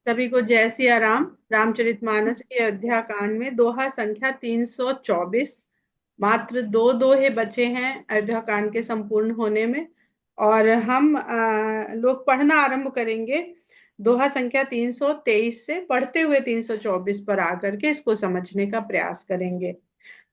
सभी को जय सिया राम। रामचरितमानस के अयोध्या कांड में दोहा संख्या 324। मात्र दो दोहे बचे हैं अयोध्या कांड के संपूर्ण होने में। और हम लोग पढ़ना आरंभ करेंगे दोहा संख्या 323 से, पढ़ते हुए 324 पर आकर के इसको समझने का प्रयास करेंगे।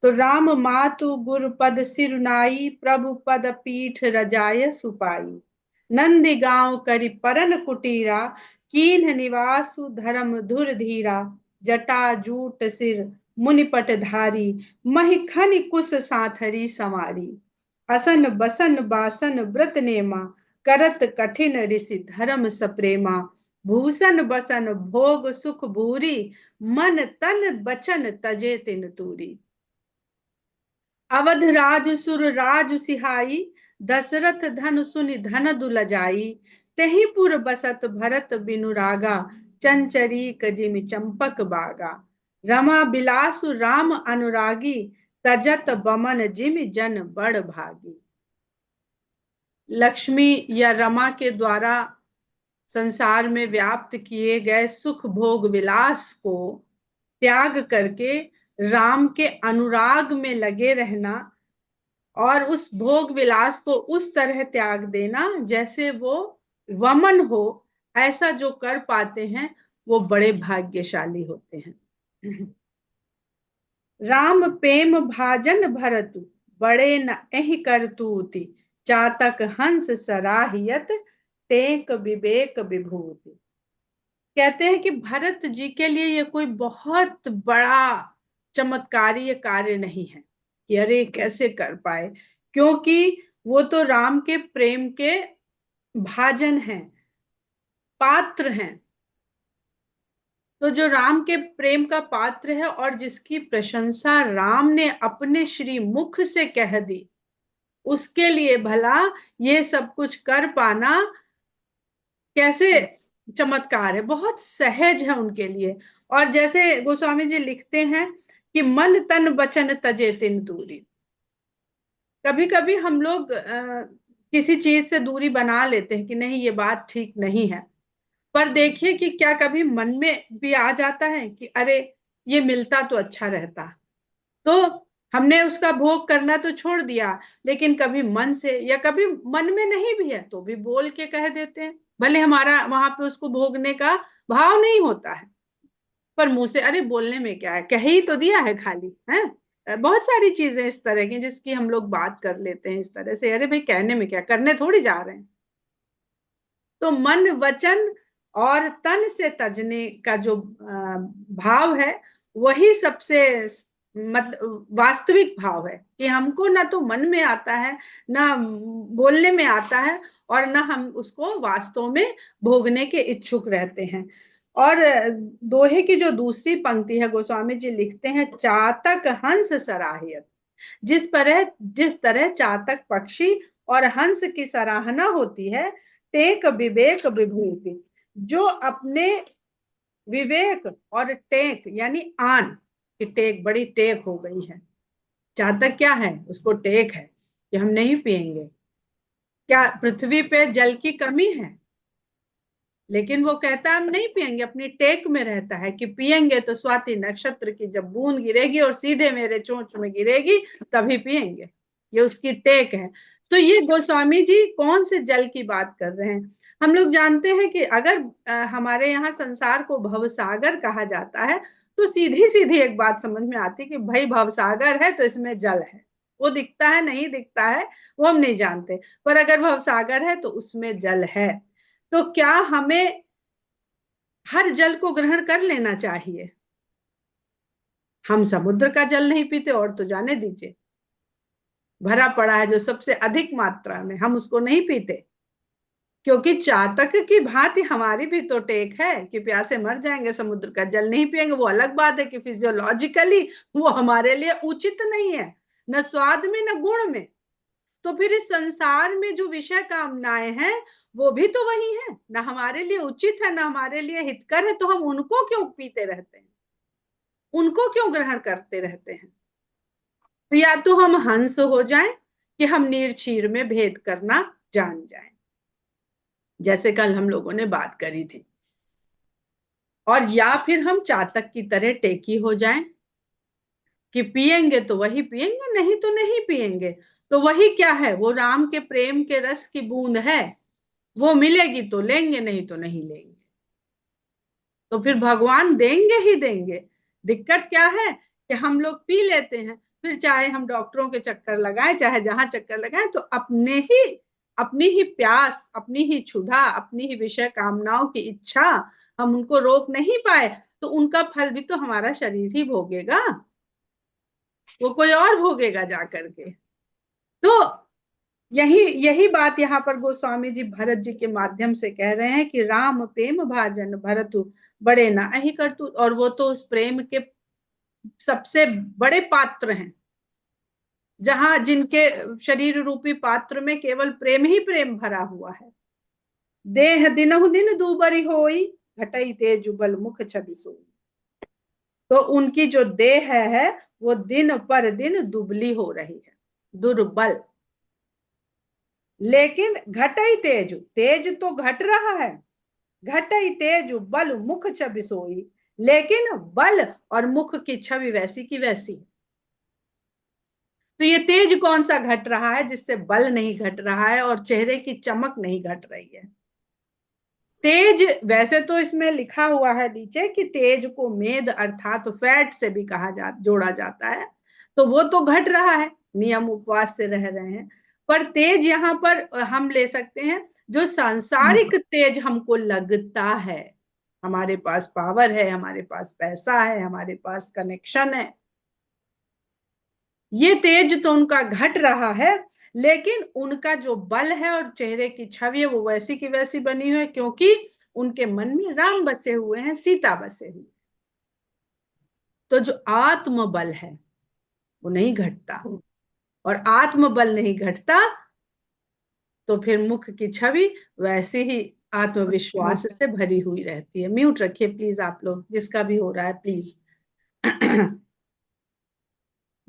तो राम मातु गुर पद सिरुनाई, प्रभु पद पीठ रजाय सुपाई। नंदी गांव करि परन कुटीरा, कीन्ह निवासु धर्म धुर धीरा। जटा जूट सिर मुनिपट धारी, महि खनि कुस साथरी संवारी। असन बसन बासन व्रत नेमा, करत कठिन ऋषि धर्म सप्रेमा। भूषण बसन भोग सुख भूरी, मन तन बचन तजे तिन तूरी। अवध राज सुर राज सिहाई, दशरथ धन सुनि धन दुलजाई। तहि पुर बसत भरत बिनु रागा, चंचरीक जिमि चंपक बागा। रमा बिलासु राम अनुरागी, तजत बमन जिमि जन बड़ भागी। लक्ष्मी या रमा के द्वारा संसार में व्याप्त किए गए सुख भोग विलास को त्याग करके राम के अनुराग में लगे रहना, और उस भोग विलास को उस तरह त्याग देना जैसे वो वमन हो, ऐसा जो कर पाते हैं वो बड़े भाग्यशाली होते हैं। राम प्रेम भाजन भरतु, बड़े न एहि करतूति। चातक हंस सराहियत, टेक विवेक विभूति। कहते हैं कि भरत जी के लिए ये कोई बहुत बड़ा चमत्कारी कार्य नहीं है कि अरे कैसे कर पाए, क्योंकि वो तो राम के प्रेम के भाजन हैं, पात्र हैं। तो जो राम के प्रेम का पात्र है और जिसकी प्रशंसा राम ने अपने श्री मुख से कह दी, उसके लिए भला ये सब कुछ कर पाना कैसे चमत्कार है, बहुत सहज है उनके लिए। और जैसे गोस्वामी जी लिखते हैं कि मन तन वचन तजे तिन दूरी। कभी कभी हम लोग किसी चीज से दूरी बना लेते हैं कि नहीं ये बात ठीक नहीं है, पर देखिए कि क्या कभी मन में भी आ जाता है कि अरे ये मिलता तो अच्छा रहता। तो हमने उसका भोग करना तो छोड़ दिया, लेकिन कभी मन से या कभी मन में नहीं भी है तो भी बोल के कह देते हैं, भले हमारा वहां पे उसको भोगने का भाव नहीं होता है, पर मुंह से अरे बोलने में क्या है, कह ही तो दिया है खाली है। बहुत सारी चीजें इस तरह की जिसकी हम लोग बात कर लेते हैं इस तरह से, अरे भाई कहने में क्या, करने थोड़ी जा रहे हैं। तो मन वचन और तन से तजने का जो भाव है, वही सबसे मतलब वास्तविक भाव है कि हमको ना तो मन में आता है, ना बोलने में आता है, और ना हम उसको वास्तव में भोगने के इच्छुक रहते हैं। और दोहे की जो दूसरी पंक्ति है, गोस्वामी जी लिखते हैं, चातक हंस सराहियत। जिस तरह चातक पक्षी और हंस की सराहना होती है, टेक विवेक विभूति। जो अपने विवेक और टेक यानी आन की टेक, बड़ी टेक हो गई है। चातक क्या है, उसको टेक है कि हम नहीं पिएंगे। क्या पृथ्वी पे जल की कमी है, लेकिन वो कहता है हम नहीं पिएंगे, अपनी टेक में रहता है कि पिएंगे तो स्वाति नक्षत्र की जब बूंद गिरेगी और सीधे मेरे चोंच में गिरेगी तभी पिएंगे, ये उसकी टेक है। तो ये गोस्वामी जी कौन से जल की बात कर रहे हैं। हम लोग जानते हैं कि अगर हमारे यहाँ संसार को भवसागर कहा जाता है, तो सीधी सीधी एक बात समझ में आती है कि भाई भवसागर है तो इसमें जल है। वो दिखता है नहीं दिखता है वो हम नहीं जानते, पर अगर भवसागर है तो उसमें जल है। तो क्या हमें हर जल को ग्रहण कर लेना चाहिए। हम समुद्र का जल नहीं पीते और तो जाने दीजिए, भरा पड़ा है जो सबसे अधिक मात्रा में, हम उसको नहीं पीते, क्योंकि चातक की भांति हमारी भी तो टेक है कि प्यासे मर जाएंगे, समुद्र का जल नहीं पिएंगे। वो अलग बात है कि फिजियोलॉजिकली वो हमारे लिए उचित नहीं है, न स्वाद में न गुण में। तो फिर इस संसार में जो विषय कामनाएं हैं वो भी तो वही है, ना हमारे लिए उचित है ना हमारे लिए हितकर है, तो हम उनको क्यों पीते रहते हैं, उनको क्यों ग्रहण करते रहते हैं। तो या तो हम हंस हो जाएं कि हम नीर क्षीर में भेद करना जान जाएं, जैसे कल हम लोगों ने बात करी थी। और या फिर हम चातक की तरह टेकी हो जाएं कि पिएंगे तो वही पिएंगे, नहीं तो नहीं पिएंगे। तो वही क्या है, वो राम के प्रेम के रस की बूंद है, वो मिलेगी तो लेंगे, नहीं तो नहीं लेंगे। तो फिर भगवान देंगे ही देंगे। दिक्कत क्या है कि हम लोग पी लेते हैं, फिर चाहे हम डॉक्टरों के चक्कर लगाएं, चाहे जहां चक्कर लगाएं, तो अपनी ही प्यास, अपनी ही क्षुधा, अपनी ही विषय कामनाओं की इच्छा हम उनको रोक नहीं पाए, तो उनका फल भी तो हमारा शरीर ही भोगेगा, वो कोई और भोगेगा जा करके। तो यही यही बात यहाँ पर गोस्वामी जी भरत जी के माध्यम से कह रहे हैं कि राम प्रेम भाजन भरतु बड़े ना ही कर तू। और वो तो उस प्रेम के सबसे बड़े पात्र हैं, जहां जिनके शरीर रूपी पात्र में केवल प्रेम ही प्रेम भरा हुआ है। देह दिनहु दिन दूबरी होई, घटई तेज बल मुख छवि सोई। तो उनकी जो देह है वो दिन पर दिन दुबली हो रही है, दुर्बल। लेकिन घटई तेज, तेज तो घट रहा है, घटई तेज बल मुख छवि सोई, लेकिन बल और मुख की छवि वैसी की वैसी। तो ये तेज कौन सा घट रहा है जिससे बल नहीं घट रहा है और चेहरे की चमक नहीं घट रही है। तेज, वैसे तो इसमें लिखा हुआ है नीचे कि तेज को मेद अर्थात तो फैट से भी जोड़ा जाता है, तो वो तो घट रहा है, नियम उपवास से रह रहे हैं। पर तेज यहाँ पर हम ले सकते हैं जो सांसारिक तेज हमको लगता है, हमारे पास पावर है, हमारे पास पैसा है, हमारे पास कनेक्शन है, ये तेज तो उनका घट रहा है। लेकिन उनका जो बल है और चेहरे की छवि है वो वैसी की वैसी बनी हुई है, क्योंकि उनके मन में राम बसे हुए हैं, सीता बसे हुए। तो जो आत्म बल है वो नहीं घटता, और आत्म बल नहीं घटता तो फिर मुख की छवि वैसे ही आत्मविश्वास से भरी हुई रहती है। म्यूट रखिए प्लीज, आप लोग जिसका भी हो रहा है प्लीज।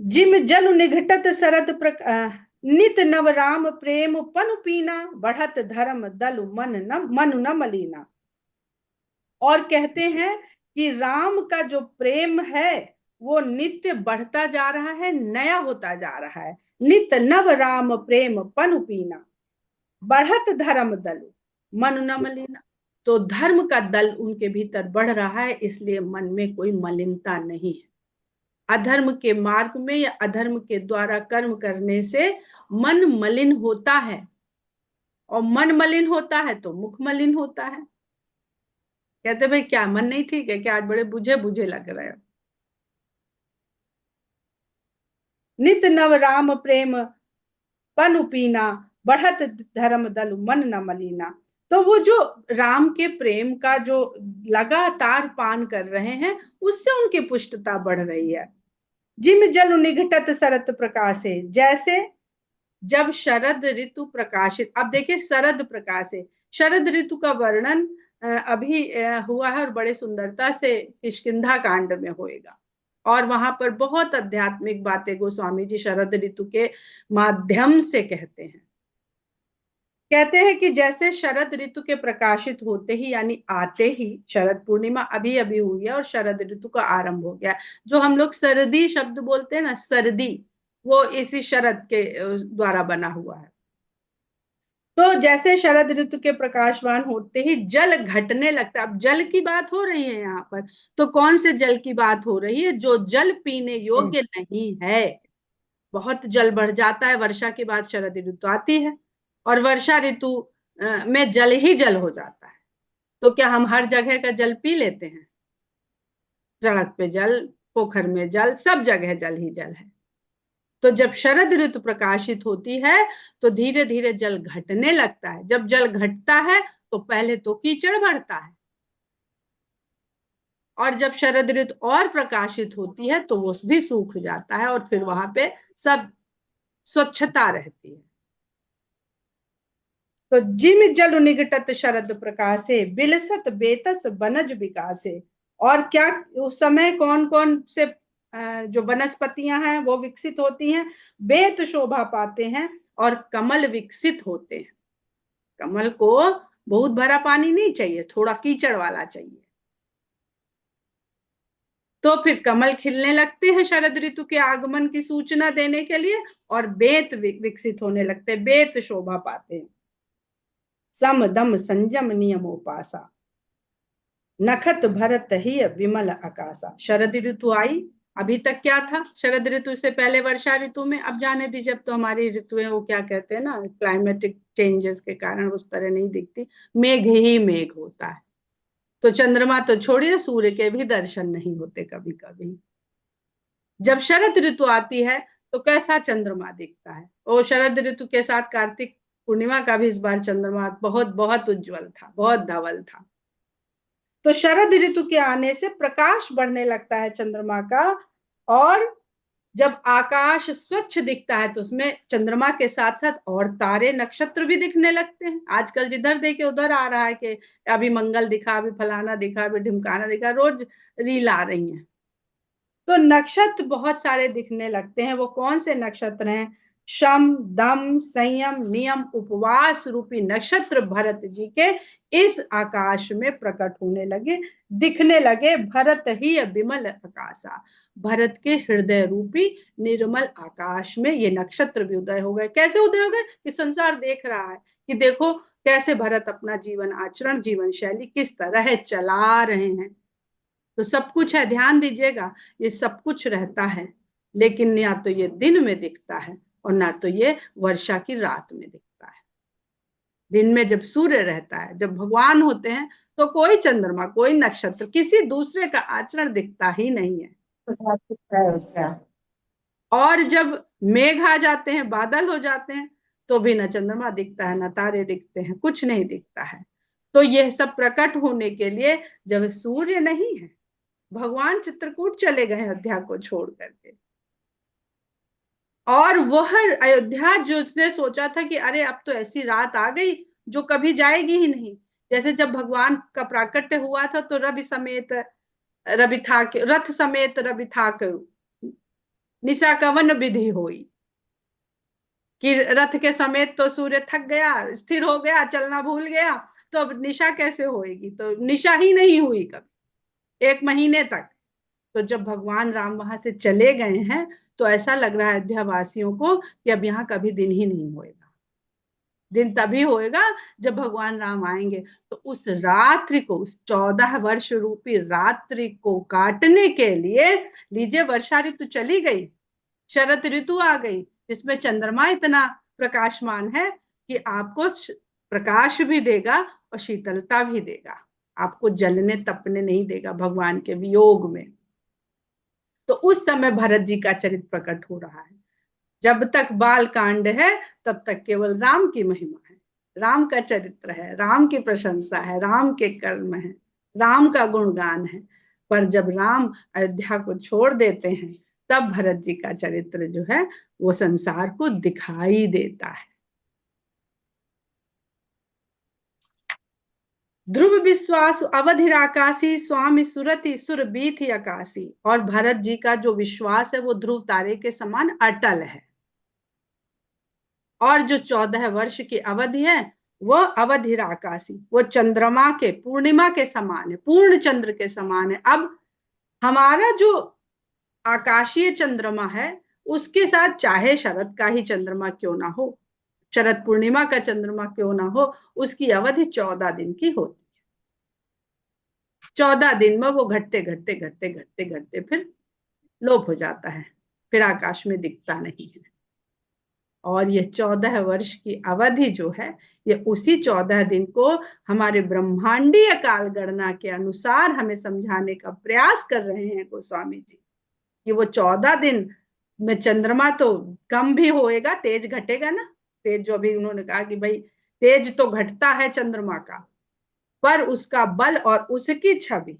जिम जल निघटत शरद नित नव राम प्रेम पन पीना, बढ़त धर्म दल मन न मलीना। और कहते हैं कि राम का जो प्रेम है वो नित्य बढ़ता जा रहा है, नया होता जा रहा है। नित नव राम प्रेम पन पीना, बढ़त धर्म दल मन न मलिना। तो धर्म का दल उनके भीतर बढ़ रहा है, इसलिए मन में कोई मलिनता नहीं है। अधर्म के मार्ग में या अधर्म के द्वारा कर्म करने से मन मलिन होता है, और मन मलिन होता है तो मुख मलिन होता है। कहते भाई क्या मन नहीं ठीक है क्या, आज बड़े बुझे बुझे लग रहे हो। नित नव राम प्रेम पन पीना, बढ़त धर्म दल मन न मलीना। तो वो जो राम के प्रेम का जो लगातार पान कर रहे हैं उससे उनकी पुष्टता बढ़ रही है। जिम जल निघटत शरत प्रकाशे, जैसे जब शरद ऋतु प्रकाशित, अब देखिए शरद प्रकाश है, शरद ऋतु का वर्णन अभी हुआ है और बड़े सुंदरता से किष्किंधा कांड में होएगा। और वहां पर बहुत आध्यात्मिक बातें गोस्वामी जी शरद ऋतु के माध्यम से कहते हैं। कहते हैं कि जैसे शरद ऋतु के प्रकाशित होते ही यानी आते ही, शरद पूर्णिमा अभी अभी हुई है और शरद ऋतु का आरंभ हो गया। जो हम लोग सर्दी शब्द बोलते हैं ना, सर्दी, वो इसी शरद के द्वारा बना हुआ है। तो जैसे शरद ऋतु के प्रकाशवान होते ही जल घटने लगता है। अब जल की बात हो रही है यहाँ पर, तो कौन से जल की बात हो रही है? जो जल पीने योग्य नहीं है। बहुत जल बढ़ जाता है, वर्षा के बाद शरद ऋतु आती है और वर्षा ऋतु में जल ही जल हो जाता है। तो क्या हम हर जगह का जल पी लेते हैं? सड़क पे जल, पोखर में जल, सब जगह जल ही जल है। तो जब शरद ऋतु प्रकाशित होती है तो धीरे धीरे जल घटने लगता है। जब जल घटता है तो पहले तो कीचड़ बढ़ता है, और जब शरद ऋतु और प्रकाशित होती है तो वो भी सूख जाता है और फिर वहां पे सब स्वच्छता रहती है। तो जिम जल निगटत शरद प्रकाशे, बिलसत बेतस बनज विकासे। और क्या उस समय कौन कौन से जो वनस्पतियां हैं वो विकसित होती हैं? बेत शोभा पाते हैं और कमल विकसित होते हैं। कमल को बहुत भरा पानी नहीं चाहिए, थोड़ा कीचड़ वाला चाहिए। तो फिर कमल खिलने लगते हैं शरद ऋतु के आगमन की सूचना देने के लिए, और बेत विकसित होने लगते हैं, बेत शोभा पाते हैं। सम दम संयम नियमोपासा, नखत भरत ही विमल आकाशा। शरद ऋतु आई, अभी तक क्या था, शरद ऋतु से पहले वर्षा ऋतु में, अब जाने दीजिए, अब तो हमारी ऋतुएं वो क्या कहते हैं ना, क्लाइमेटिक चेंजेस के कारण उस तरह नहीं दिखती, मेघ ही मेघ होता है। तो चंद्रमा तो छोड़िए, सूर्य के भी दर्शन नहीं होते कभी कभी। जब शरद ऋतु आती है तो कैसा चंद्रमा दिखता है, और शरद ऋतु के साथ कार्तिक पूर्णिमा का भी इस बार चंद्रमा बहुत बहुत उज्जवल था, बहुत धवल था। तो शरद ऋतु के आने से प्रकाश बढ़ने लगता है चंद्रमा का, और जब आकाश स्वच्छ दिखता है तो उसमें चंद्रमा के साथ साथ और तारे नक्षत्र भी दिखने लगते हैं। आजकल जिधर देखे उधर आ रहा है कि अभी मंगल दिखा, अभी फलाना दिखा, अभी ढिमकाना दिखा, रोज रील आ रही है। तो नक्षत्र बहुत सारे दिखने लगते हैं। वो कौन से नक्षत्र हैं? शम दम संयम नियम उपवास रूपी नक्षत्र भरत जी के इस आकाश में प्रकट होने लगे, दिखने लगे। भरत ही विमल आकाशा, भरत के हृदय रूपी निर्मल आकाश में ये नक्षत्र भी उदय हो गए। कैसे उदय हो गए? कि संसार देख रहा है कि देखो कैसे भरत अपना जीवन आचरण, जीवन शैली किस तरह चला रहे हैं। तो सब कुछ है, ध्यान दीजिएगा, ये सब कुछ रहता है, लेकिन या तो ये दिन में दिखता है और ना तो ये वर्षा की रात में दिखता है। दिन में जब सूर्य रहता है, जब भगवान होते हैं, तो कोई चंद्रमा, कोई नक्षत्र, किसी दूसरे का आचरण दिखता ही नहीं है, है उसका। और जब मेघ आ जाते हैं, बादल हो जाते हैं, तो भी न चंद्रमा दिखता है, न तारे दिखते हैं, कुछ नहीं दिखता है। तो यह सब प्रकट होने के लिए जब सूर्य नहीं है, भगवान चित्रकूट चले गए अयोध्या को छोड़ करके, और वह अयोध्या जो उसने सोचा था कि अरे अब तो ऐसी रात आ गई जो कभी जाएगी ही नहीं। जैसे जब भगवान का प्राकट्य हुआ था तो रवि समेत रवि था, रथ समेत रवि था, निशा कवन विधि हुई, कि रथ के समेत तो सूर्य थक गया, स्थिर हो गया, चलना भूल गया, तो अब निशा कैसे होएगी? तो निशा ही नहीं हुई कभी, 1 महीने तक। तो जब भगवान राम वहां से चले गए हैं, तो ऐसा लग रहा है अयोध्या वासियों को कि अब यहाँ कभी दिन ही नहीं होएगा। दिन तभी होएगा जब भगवान राम आएंगे। तो उस रात्रि को, उस 14 वर्ष रूपी रात्रि को काटने के लिए, लीजिए वर्षा ऋतु चली गई, शरद ऋतु आ गई, जिसमें चंद्रमा इतना प्रकाशमान है कि आपको प्रकाश भी देगा और शीतलता भी देगा, आपको जलने तपने नहीं देगा भगवान के वियोग में। तो उस समय भरत जी का चरित्र प्रकट हो रहा है। जब तक बाल कांड है तब तक केवल राम की महिमा है, राम का चरित्र है, राम की प्रशंसा है, राम के कर्म है, राम का गुणगान है। पर जब राम अयोध्या को छोड़ देते हैं, तब भरत जी का चरित्र जो है वो संसार को दिखाई देता है। ध्रुव विश्वास अवधिर आकाशी, स्वामी सुरति सुर बीथी आकाशी। और भरत जी का जो विश्वास है वो ध्रुव तारे के समान अटल है, और जो 14 वर्ष की अवधि है वह अवधिर आकाशी, वो चंद्रमा के पूर्णिमा के समान है, पूर्ण चंद्र के समान है। अब हमारा जो आकाशीय चंद्रमा है उसके साथ चाहे शरद का ही चंद्रमा क्यों ना हो, शरद पूर्णिमा का चंद्रमा क्यों ना हो, उसकी अवधि 14 दिन की होती है। 14 दिन में वो घटते घटते घटते घटते घटते फिर लोप हो जाता है, फिर आकाश में दिखता नहीं है। और ये 14 वर्ष की अवधि जो है, ये उसी 14 दिन को हमारे ब्रह्मांडीय काल गणना के अनुसार हमें समझाने का प्रयास कर रहे हैं गोस्वामी जी, कि वो 14 दिन में चंद्रमा तो कम भी होएगा, तेज घटेगा ना, तेज जो अभी उन्होंने कहा कि भाई तेज तो घटता है चंद्रमा का, पर उसका बल और उसकी छवि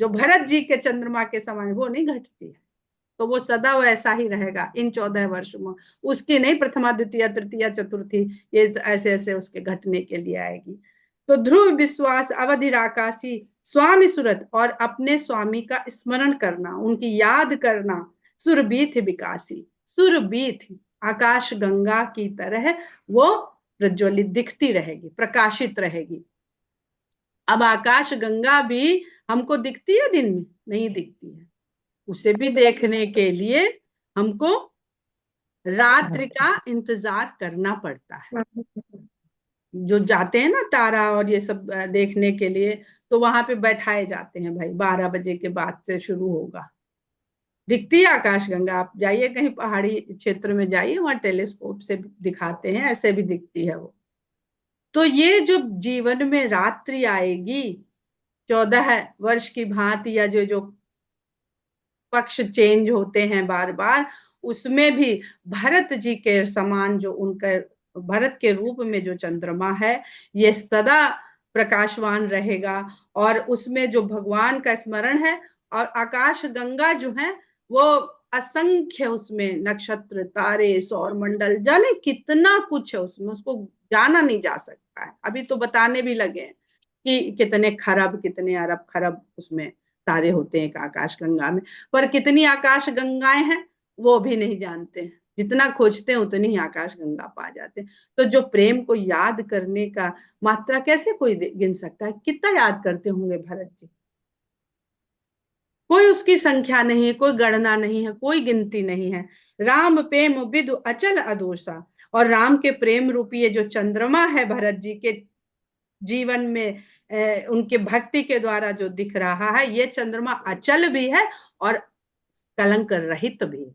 जो भरत जी के चंद्रमा के समान वो नहीं घटती है। तो वो सदा वैसा ही रहेगा इन 14 वर्षों में, उसकी नहीं प्रथमा द्वितीय तृतीय चतुर्थी ये ऐसे ऐसे उसके घटने के लिए आएगी। तो ध्रुव विश्वास अवधि आकाशी, स्वामी सूरत, और अपने स्वामी का स्मरण करना, उनकी याद करना, सुरभीत विकासी, सुरभीत आकाश गंगा की तरह वो प्रज्वलित दिखती रहेगी, प्रकाशित रहेगी। अब आकाश गंगा भी हमको दिखती है दिन में? नहीं दिखती है। उसे भी देखने के लिए हमको रात्रि का इंतजार करना पड़ता है। जो जाते हैं ना तारा और ये सब देखने के लिए, तो वहां पे बैठाए जाते हैं, भाई 12 बजे के बाद से शुरू होगा। दिखती है आकाशगंगा, आप जाइए कहीं पहाड़ी क्षेत्र में जाइए, वहां टेलीस्कोप से दिखाते हैं, ऐसे भी दिखती है वो। तो ये जो जीवन में रात्रि आएगी 14 वर्ष की भांति, या जो जो पक्ष चेंज होते हैं बार बार, उसमें भी भरत जी के समान जो उनका भरत के रूप में जो चंद्रमा है, ये सदा प्रकाशवान रहेगा। और उसमें जो भगवान का स्मरण है, और आकाश गंगा जो है वो असंख्य, उसमें नक्षत्र तारे सौर मंडल, जाने कितना कुछ है उसमें, उसको जाना नहीं जा सकता है। अभी तो बताने भी लगे हैं कि कितने खरब, कितने अरब खरब उसमें तारे होते हैं आकाश गंगा में। पर कितनी आकाश गंगाएं हैं वो भी नहीं जानते हैं। जितना खोजते हैं उतनी ही आकाश गंगा पा जाते हैं। तो जो प्रेम को याद करने का मात्रा कैसे कोई गिन सकता है? कितना याद करते होंगे भरत जी? कोई उसकी संख्या नहीं है, कोई गणना नहीं है, कोई गिनती नहीं है। राम प्रेम विदु अचल अदोषा। और राम के प्रेम रूपी ये जो चंद्रमा है भरत जी के जीवन में, उनके भक्ति के द्वारा जो दिख रहा है, ये चंद्रमा अचल भी है और कलंक रहित भी।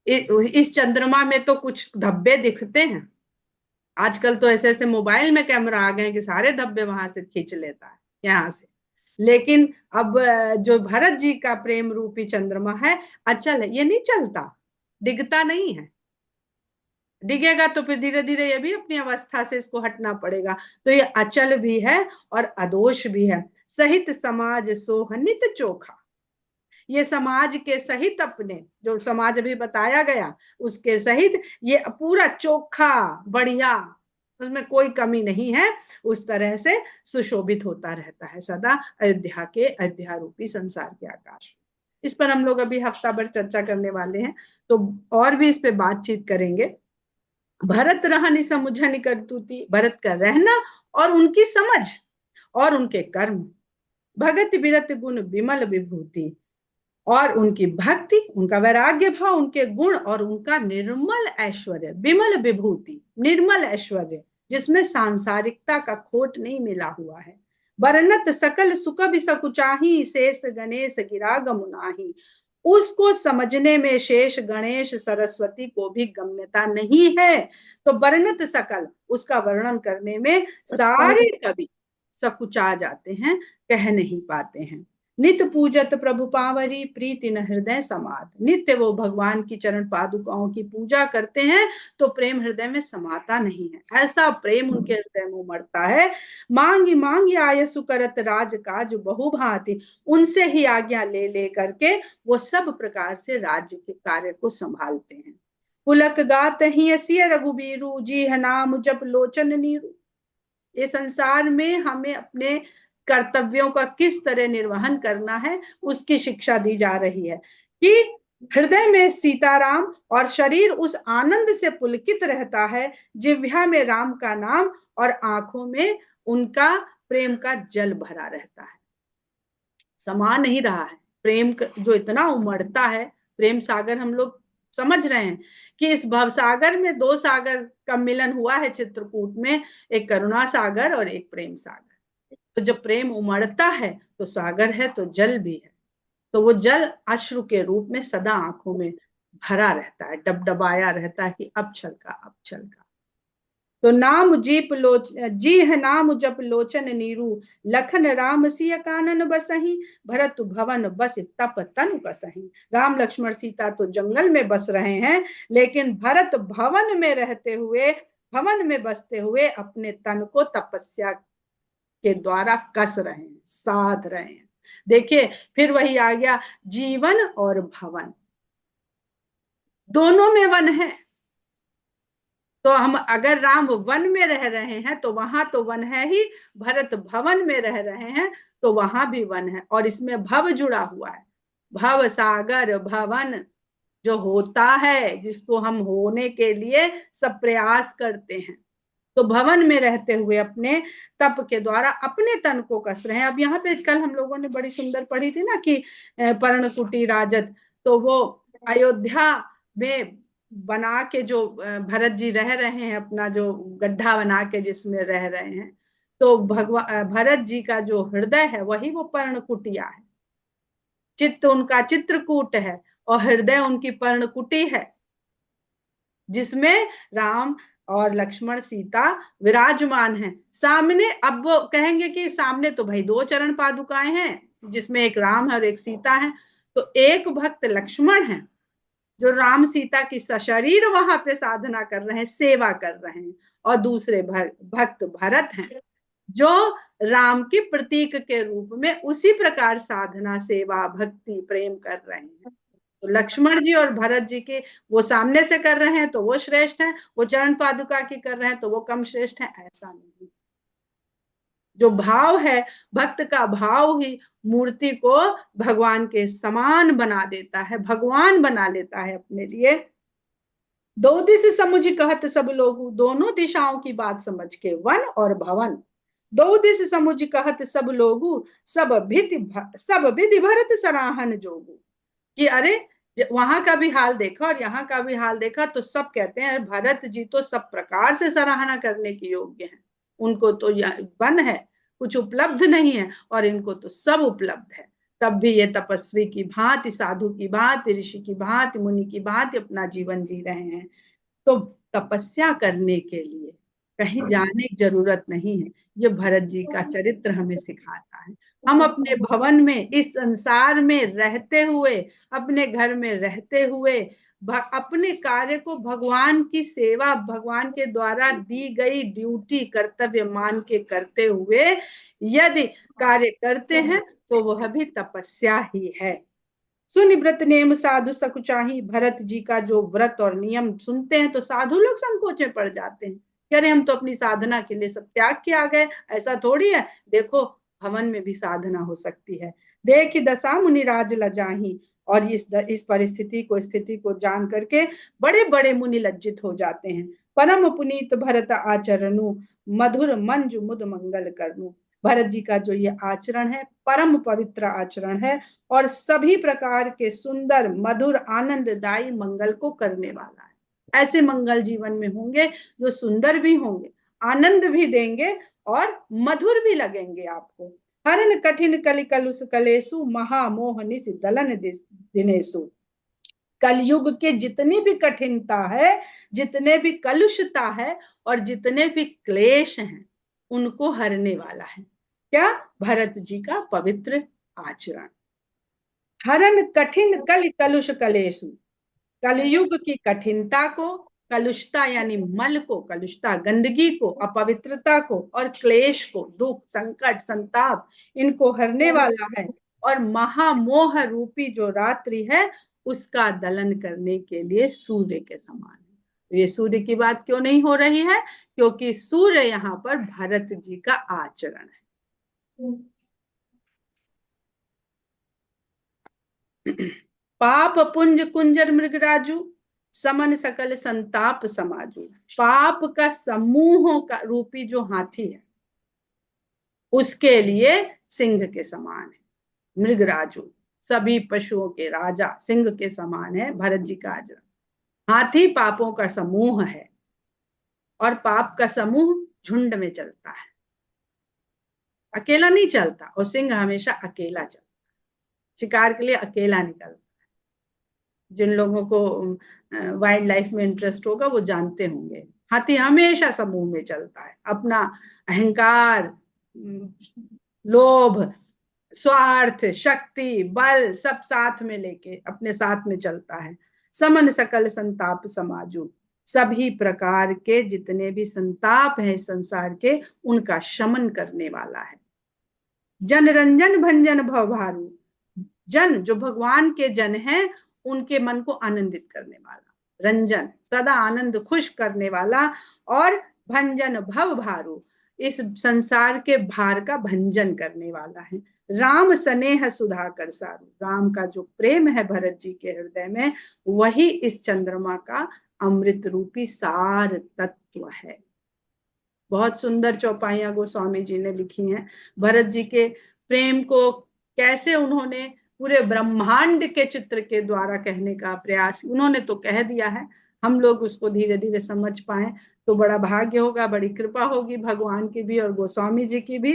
इस चंद्रमा में तो कुछ धब्बे दिखते हैं। आजकल तो ऐसे ऐसे मोबाइल में कैमरा आ गए हैं कि सारे धब्बे वहां से खींच लेता है, यहाँ से। लेकिन अब जो भरत जी का प्रेम रूपी चंद्रमा है, अचल है, ये नहीं चलता, डिगता नहीं है। डिगेगा तो फिर धीरे धीरे ये भी अपनी अवस्था से इसको हटना पड़ेगा। तो ये अचल भी है और अदोष भी है। सहित समाज सोहनित चोखा। ये समाज के सहित, अपने जो समाज अभी बताया गया उसके सहित ये पूरा चोखा बढ़िया, उसमें कोई कमी नहीं है, उस तरह से सुशोभित होता रहता है सदा अयोध्या के, अयोध्या रूपी संसार के आकाश। इस पर हम लोग अभी हफ्ता भर चर्चा करने वाले हैं, तो और भी इस पे बातचीत करेंगे। भरत रहनि समुझनि करतूती, भरत का रहना और उनकी समझ और उनके कर्म। भगत बिरत गुण विमल विभूति। और उनकी भक्ति, उनका वैराग्य भाव, उनके गुण और उनका निर्मल ऐश्वर्य, विमल विभूति, निर्मल ऐश्वर्य, जिसमें सांसारिकता का खोट नहीं मिला हुआ है। बरनत सकल सुख बिसकुचाही, शेष गणेश गिरा गमुनाही। उसको समझने में शेष गणेश सरस्वती को भी गम्यता नहीं है। तो बरनत सकल, उसका वर्णन करने में सारे कवि सकुचा जाते हैं, कह नहीं पाते हैं। नित्य पूजत प्रभु पावरी, प्रीति न हृदय समात। नित्य वो भगवान की चरण पादुकाओं की पूजा करते हैं, तो प्रेम हृदय में समाता नहीं है। ऐसा प्रेम उनके हृदय में उमड़ता है। मांगी मांगी आयसु करत राज काज बहुभांति। उनसे ही आज्ञा ले ले करके वो सब प्रकार से राज्य के कार्य को संभालते हैं। पुलक गात ही सिय रघुबीरु, जी है नाम जप लोचन नीरू। ये संसार में हमें अपने कर्तव्यों का किस तरह निर्वहन करना है, उसकी शिक्षा दी जा रही है कि हृदय में सीताराम और शरीर उस आनंद से पुलकित रहता है, जिह्वा में राम का नाम और आंखों में उनका प्रेम का जल भरा रहता है। समा नहीं रहा है प्रेम जो इतना उमड़ता है। प्रेम सागर हम लोग समझ रहे हैं कि इस भव सागर में दो सागर का मिलन हुआ है चित्रकूट में, एक करुणा सागर और एक प्रेम सागर। तो जब प्रेम उमड़ता है तो सागर है, तो जल भी है। तो वो जल अश्रु के रूप में सदा आंखों में भरा रहता है, डबडबाया रहता है कि अब छलका, अब छलका। तो नाम जीप जी है नाम जप लोचन नीरू, लखन राम सिय कानन बसही। भरत भवन बस तप तनु कसही। राम लक्ष्मण सीता तो जंगल में बस रहे हैं, लेकिन भरत भवन में रहते हुए, भवन में बसते हुए अपने तन को तपस्या के द्वारा कस रहे हैं, साध रहे हैं। देखिए फिर वही आ गया, जीवन और भवन दोनों में वन है। तो हम अगर राम वन में रह रहे हैं तो वहां तो वन है ही, भरत भवन में रह रहे हैं तो वहां भी वन है। और इसमें भव जुड़ा हुआ है, भव सागर भवन जो होता है, जिसको हम होने के लिए सब प्रयास करते हैं। तो भवन में रहते हुए अपने तप के द्वारा अपने तन को कस रहे हैं। अब यहाँ पे कल हम लोगों ने बड़ी सुंदर पढ़ी थी ना कि पर्णकुटी राजत, तो वो अयोध्या में बना के जो भरत जी रह रहे हैं, अपना जो गड्ढा बना के जिसमें रह रहे हैं, तो भरत जी का जो हृदय है वही वो पर्णकुटिया है। चित्त उनका चित्रकूट है और हृदय उनकी पर्णकुटी है, जिसमें राम और लक्ष्मण सीता विराजमान हैं। सामने अब वो कहेंगे कि सामने तो भाई दो चरण पादुकाएं हैं, जिसमें एक राम है और एक सीता है। तो एक भक्त लक्ष्मण है जो राम सीता की सशरीर वहां पे साधना कर रहे हैं, सेवा कर रहे हैं, और दूसरे भक्त भरत हैं जो राम के प्रतीक के रूप में उसी प्रकार साधना, सेवा, भक्ति, प्रेम कर रहे हैं। तो लक्ष्मण जी और भरत जी के वो सामने से कर रहे हैं तो वो श्रेष्ठ है, वो चरण पादुका की कर रहे हैं तो वो कम श्रेष्ठ है, ऐसा नहीं। जो भाव है, भक्त का भाव ही मूर्ति को भगवान के समान बना देता है, भगवान बना लेता है अपने लिए। दो दिश समुझ कहत सब लोग, दोनों दिशाओं की बात समझ के, वन और भवन। दो दिश समुझ कहत सब लोग, सब विधि भरत सराहन जोगु। कि अरे वहां का भी हाल देखा और यहाँ का भी हाल देखा तो सब कहते हैं भरत जी तो सब प्रकार से सराहना करने के योग्य हैं। उनको तो वन है, कुछ उपलब्ध नहीं है, और इनको तो सब उपलब्ध है। तब भी ये तपस्वी की भांति, साधु की भांति, ऋषि की भांति, मुनि की भांति अपना जीवन जी रहे हैं। तो तपस्या करने के लिए कहीं जाने की जरूरत नहीं है। ये भरत जी का चरित्र हमें सिखाता है। हम अपने भवन में, इस संसार में रहते हुए, अपने घर में रहते हुए अपने कार्य को भगवान की सेवा, भगवान के द्वारा दी गई ड्यूटी, कर्तव्य मान के करते हुए यदि कार्य करते हैं तो वह भी तपस्या ही है। सुनि व्रत नेम साधु सकुचाही। भरत जी का जो व्रत और नियम सुनते हैं तो साधु लोग संकोच में पड़ जाते हैं। कह रहे हम तो अपनी साधना के लिए सब त्याग के आ गए, ऐसा थोड़ी है, देखो भवन में भी साधना हो सकती है। देख दशा मुनिराज लजाही। और इस परिस्थिति को, स्थिति को जान करके बड़े बड़े मुनि लज्जित हो जाते हैं। परम पुनीत भरत आचरणु, मधुर मंजु मुद मंगल करनु। भरत जी का जो ये आचरण है परम पवित्र आचरण है और सभी प्रकार के सुंदर, मधुर, आनंददायी मंगल को करने वाला है। ऐसे मंगल जीवन में होंगे जो सुंदर भी होंगे, आनंद भी देंगे और मधुर भी लगेंगे आपको। हरन कठिन कलि कलुष कलेसु, महामोह निस दलन दिनेसु। कलयुग के जितनी भी कठिनता है, जितने भी कलुषता है और जितने भी क्लेश हैं, उनको हरने वाला है क्या? भरत जी का पवित्र आचरण। हरन कठिन कल कलुष कलेशु। कलयुग की कठिनता को, कलुषता यानी मल को, कलुषता गंदगी को, अपवित्रता को और क्लेश को, दुख, संकट, संताप, इनको हरने वाला है। और महामोह रूपी जो रात्रि है उसका दलन करने के लिए सूर्य के समान है। तो ये सूर्य की बात क्यों नहीं हो रही है? क्योंकि सूर्य यहाँ पर भरत जी का आचरण है। पाप पुंज कुंजर मृगराजू, समन सकल संताप समाजू। पाप का समूहों का रूपी जो हाथी है उसके लिए सिंह के समान है मृगराजू। सभी पशुओं के राजा सिंह के समान है भरत जी का आचरण। हाथी पापों का समूह है और पाप का समूह झुंड में चलता है, अकेला नहीं चलता। और सिंह हमेशा अकेला चलता, शिकार के लिए अकेला निकलता। जिन लोगों को वाइल्ड लाइफ में इंटरेस्ट होगा वो जानते होंगे, हाथी हमेशा समूह में चलता है। अपना अहंकार, लोभ, स्वार्थ, शक्ति, बल सब साथ में लेके अपने साथ में चलता है। समन सकल संताप समाजू। सभी प्रकार के जितने भी संताप हैं संसार के, उनका शमन करने वाला है। जन रंजन भंजन भवभारू। जन जो भगवान के जन हैं उनके मन को आनंदित करने वाला, रंजन सदा आनंद खुश करने वाला, और भंजन भव भारू, इस संसार के भार का भंजन करने वाला है। राम स्नेह सुधाकर सारू। राम का जो प्रेम है भरत जी के हृदय में, वही इस चंद्रमा का अमृत रूपी सार तत्व है। बहुत सुंदर चौपाइयां गोस्वामी जी ने लिखी हैं भरत जी के प्रेम को, कैसे उन्होंने पूरे ब्रह्मांड के चित्र के द्वारा कहने का प्रयास, उन्होंने तो कह दिया है, हम लोग उसको धीरे धीरे समझ पाए तो बड़ा भाग्य होगा, बड़ी कृपा होगी भगवान की भी और गोस्वामी जी की भी।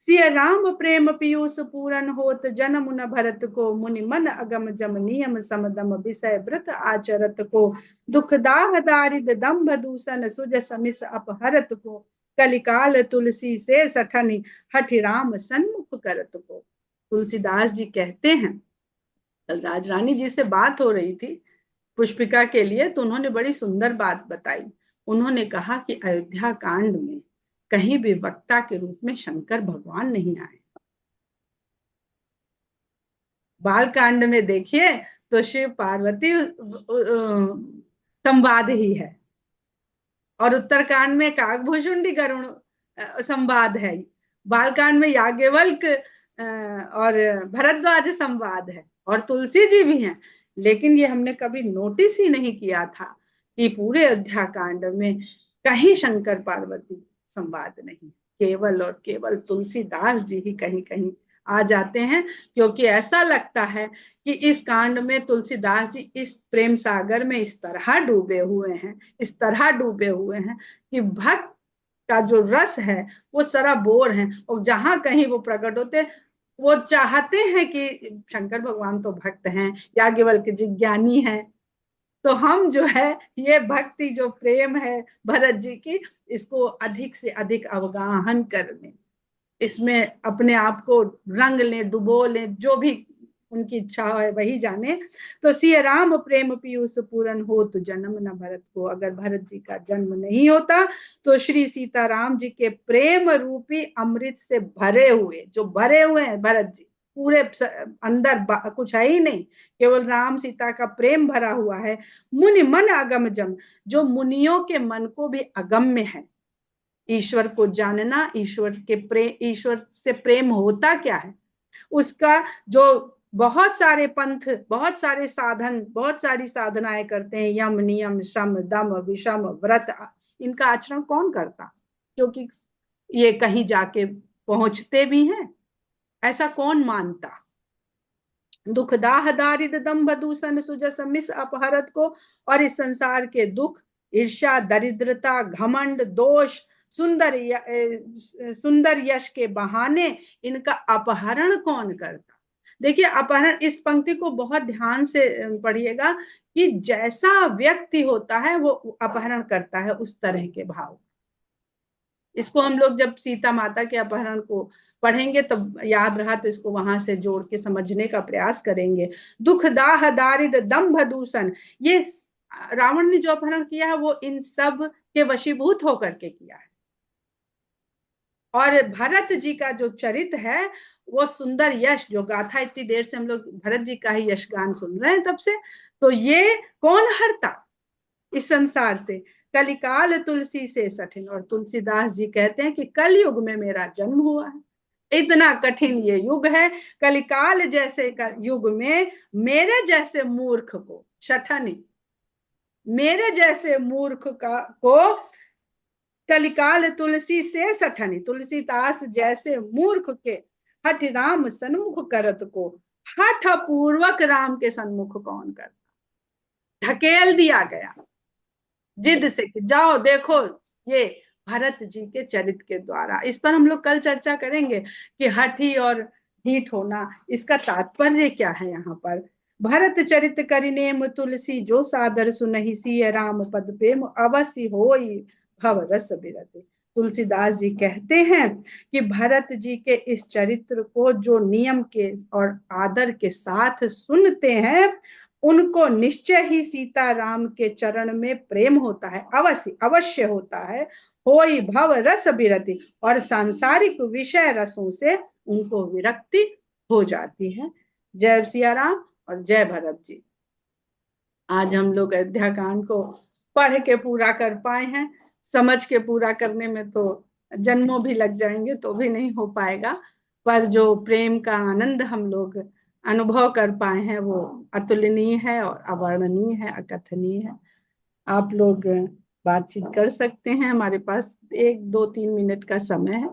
सिय राम प्रेम पीयूष पूरन होत, जन्म न भरत को मुनि मन अगम जम, नियम समदम विषय व्रत आचरत को, दुख दाह दारिद दंभ दूषण, सुज समिस अपहरत को, कलिकाल तुलसी से सठनी, हठि राम सन्मुख करत को। तुलसीदास जी कहते हैं, राजरानी जी से बात हो रही थी पुष्पिका के लिए, तो उन्होंने बड़ी सुंदर बात बताई। उन्होंने कहा कि अयोध्या कांड में कहीं भी वक्ता के रूप में शंकर भगवान नहीं आए। बाल कांड में देखिए तो शिव पार्वती संवाद ही है, और उत्तरकांड में काकभूषुंडी गरुण संवाद है, बालकांड में याज्ञवल्क और भरद्वाज संवाद है, और तुलसी जी भी हैं। लेकिन ये हमने कभी नोटिस ही नहीं किया था कि पूरे अयोध्या कांड में कहीं शंकर पार्वती संवाद नहीं, केवल और केवल तुलसीदास जी ही कहीं कहीं आ जाते हैं, क्योंकि ऐसा लगता है कि इस कांड में तुलसीदास जी इस प्रेम सागर में इस तरह डूबे हुए हैं, इस तरह डूबे हुए हैं कि भक्त का जो रस है वो सराबोर है, और जहां कहीं वो प्रकट होते, वो चाहते हैं कि शंकर भगवान तो भक्त हैं, याज्ञवल्क्य जी ज्ञानी हैं, तो हम जो है ये भक्ति जो प्रेम है भरत जी की, इसको अधिक से अधिक अवगाहन कर लें, इसमें अपने आप को रंग लें, डुबो लें, जो भी उनकी इच्छा है वही जाने। तो सिय राम प्रेम पीयूष पूरन हो, तो जन्म न भरत को, अगर भरत जी का जन्म नहीं होता तो श्री सीताराम जी के प्रेम रूपी अमृत से भरे हुए, जो भरे हुए हैं भरत जी, पूरे अंदर कुछ है ही नहीं, केवल राम सीता का प्रेम भरा हुआ है। मुनि मन अगम जम, जो मुनियों के मन को भी अगम्य है, ईश्वर को जानना, ईश्वर से प्रेम होता क्या है, उसका जो बहुत सारे पंथ, बहुत सारे साधन, बहुत सारी साधनाएं करते हैं, यम नियम शम दम विषम व्रत, इनका आचरण कौन करता, क्योंकि ये कहीं जाके पहुंचते भी हैं, ऐसा कौन मानता। दुख दाह दारिद दंभ दूषण, सुजस मिस अपहरत को, और इस संसार के दुख, ईर्ष्या, दरिद्रता, घमंड, दोष, सुंदर यश के बहाने इनका अपहरण कौन करता। देखिए अपहरण, इस पंक्ति को बहुत ध्यान से पढ़िएगा कि जैसा व्यक्ति होता है वो अपहरण करता है उस तरह के भाव। इसको हम लोग जब सीता माता के अपहरण को पढ़ेंगे तब याद रहा तो इसको वहां से जोड़ के समझने का प्रयास करेंगे। दुख दाह दारिद दंभ दूषण, ये रावण ने जो अपहरण किया है वो इन सब के वशीभूत होकर के किया है। और भरत जी का जो चरित्र है वो सुंदर यश, जो गाथा इतनी देर से हम लोग भरत जी का ही यश गान सुन रहे हैं तब से, तो ये कौन हरता इस संसार से, कलिकाल तुलसी से सठिन। और तुलसीदास जी कहते हैं कि कल युग में मेरा जन्म हुआ है, इतना कठिन ये युग है, कलिकाल जैसे युग में मेरे जैसे मूर्ख को, सठनी, मेरे जैसे मूर्ख को कलिकाल तुलसी से सठनी, तुलसीदास जैसे मूर्ख के हठ राम सन्मुख करत को, हठ पूर्वक राम के सन्मुख कौन करता, ढकेल दिया गया जिद से कि जाओ देखो ये भरत जी के चरित्र के द्वारा। इस पर हम लोग कल चर्चा करेंगे कि हठी और ढीठ होना, इसका तात्पर्य क्या है यहाँ पर। भरत चरित करिनेम तुलसी, जो सादर सुनहि सिय राम पद प्रेम, अवश्य होई भव रस बिरते। तुलसीदास जी कहते हैं कि भरत जी के इस चरित्र को जो नियम के और आदर के साथ सुनते हैं उनको निश्चय ही सीता राम के चरण में प्रेम होता है, अवश्य अवश्य होता है। होई भव रस बिरति, और सांसारिक विषय रसों से उनको विरक्ति हो जाती है। जय सिया राम और जय भरत जी। आज हम लोग अयोध्या कांड को पढ़ के पूरा कर पाए हैं, समझ के पूरा करने में तो जन्मों भी लग जाएंगे तो भी नहीं हो पाएगा, पर जो प्रेम का आनंद हम लोग अनुभव कर पाए हैं वो अतुलनीय है और अवर्णनीय है, अकथनीय है। आप लोग बातचीत कर सकते हैं। हमारे पास 1 2 3 मिनट का समय है।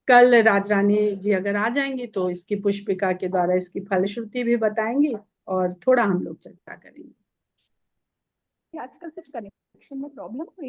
कल राजरानी जी अगर आ जाएंगी तो इसकी पुष्पिका के द्वारा इसकी फलश्रुति भी बताएंगी और थोड़ा हम लोग चर्चा करेंगे। आजकल कुछ कनेक्शन में प्रॉब्लम हुई है।